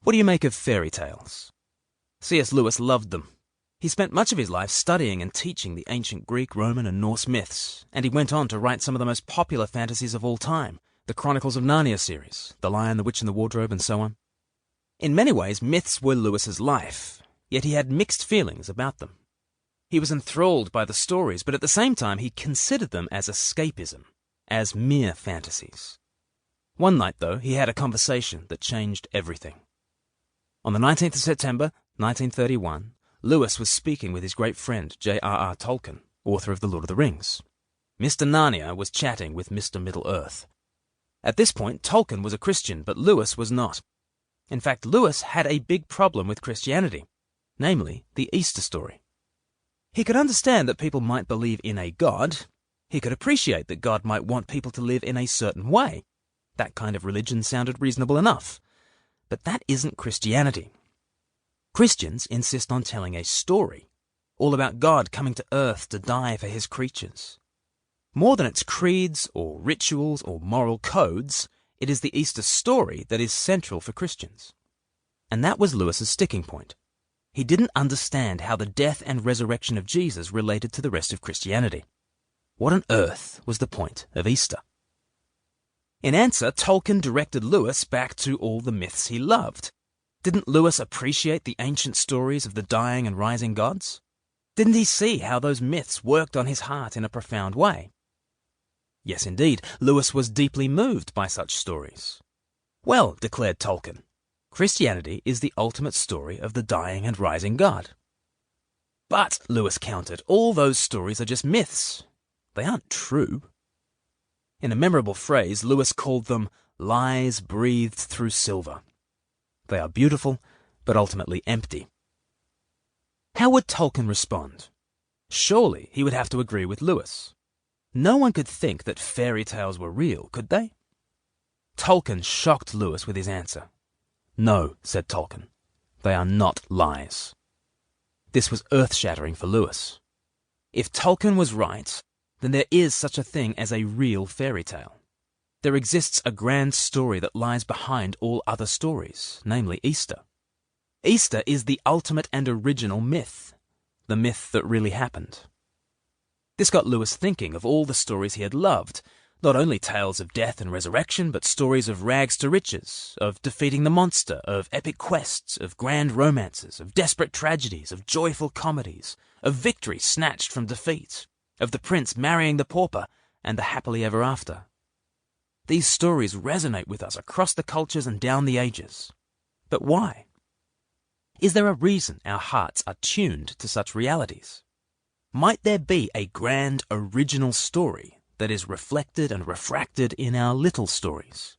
What do you make of fairy tales? C.S. Lewis loved them. He spent much of his life studying and teaching the ancient Greek, Roman, and Norse myths, and he went on to write some of the most popular fantasies of all time, the Chronicles of Narnia series, The Lion, the Witch, and the Wardrobe, and so on. In many ways, myths were Lewis's life, yet he had mixed feelings about them. He was enthralled by the stories, but at the same time he considered them as escapism, as mere fantasies. One night, though, he had a conversation that changed everything. On the 19th of September, 1931, Lewis was speaking with his great friend J.R.R. Tolkien, author of The Lord of the Rings. Mr. Narnia was chatting with Mr. Middle-earth. At this point, Tolkien was a Christian, but Lewis was not. In fact, Lewis had a big problem with Christianity, namely the Easter story. He could understand that people might believe in a God. He could appreciate that God might want people to live in a certain way. That kind of religion sounded reasonable enough. But that isn't Christianity. Christians insist on telling a story, all about God coming to earth to die for his creatures. More than its creeds or rituals or moral codes, it is the Easter story that is central for Christians. And that was Lewis's sticking point. He didn't understand how the death and resurrection of Jesus related to the rest of Christianity. What on earth was the point of Easter? In answer, Tolkien directed Lewis back to all the myths he loved. Didn't Lewis appreciate the ancient stories of the dying and rising gods? Didn't he see how those myths worked on his heart in a profound way? Yes, indeed, Lewis was deeply moved by such stories. Well, declared Tolkien, Christianity is the ultimate story of the dying and rising God. But, Lewis countered, all those stories are just myths. They aren't true. In a memorable phrase, Lewis called them lies breathed through silver. They are beautiful, but ultimately empty. How would Tolkien respond? Surely he would have to agree with Lewis. No one could think that fairy tales were real, could they? Tolkien shocked Lewis with his answer. No, said Tolkien, they are not lies. This was earth-shattering for Lewis. If Tolkien was right, then there is such a thing as a real fairy tale. There exists a grand story that lies behind all other stories, namely Easter. Easter is the ultimate and original myth, the myth that really happened. This got Lewis thinking of all the stories he had loved, not only tales of death and resurrection, but stories of rags to riches, of defeating the monster, of epic quests, of grand romances, of desperate tragedies, of joyful comedies, of victory snatched from defeat, of the prince marrying the pauper, and the happily ever after. These stories resonate with us across the cultures and down the ages. But why? Is there a reason our hearts are tuned to such realities? Might there be a grand original story that is reflected and refracted in our little stories?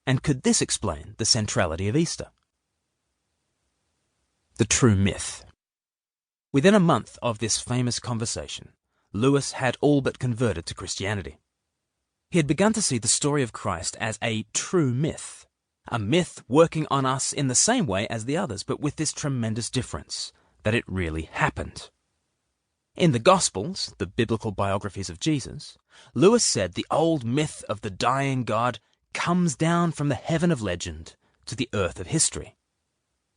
And could this explain the centrality of Easter? The true myth. Within a month of this famous conversation, Lewis had all but converted to Christianity. He had begun to see the story of Christ as a true myth, a myth working on us in the same way as the others, but with this tremendous difference, that it really happened. In the Gospels, the biblical biographies of Jesus, Lewis said the old myth of the dying God comes down from the heaven of legend to the earth of history.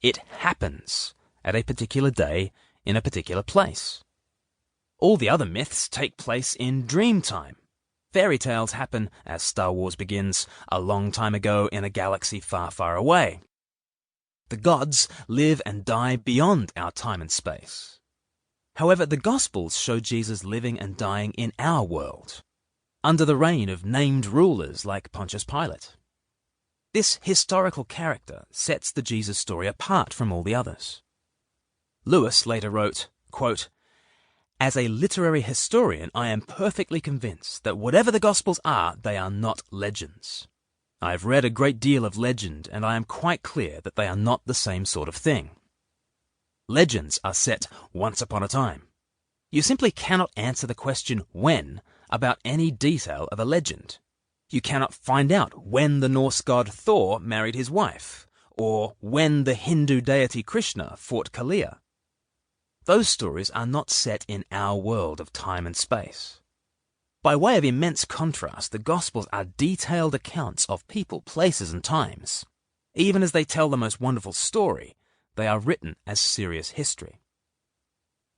It happens at a particular day in a particular place. All the other myths take place in dream time. Fairy tales happen, as Star Wars begins, a long time ago in a galaxy far, far away. The gods live and die beyond our time and space. However, the Gospels show Jesus living and dying in our world, under the reign of named rulers like Pontius Pilate. This historical character sets the Jesus story apart from all the others. Lewis later wrote, quote, "As a literary historian, I am perfectly convinced that whatever the Gospels are, they are not legends. I have read a great deal of legend, and I am quite clear that they are not the same sort of thing. Legends are set once upon a time. You simply cannot answer the question when about any detail of a legend. You cannot find out when the Norse god Thor married his wife, or when the Hindu deity Krishna fought Kaliya. Those stories are not set in our world of time and space. By way of immense contrast, the Gospels are detailed accounts of people, places, and times. Even as they tell the most wonderful story, they are written as serious history.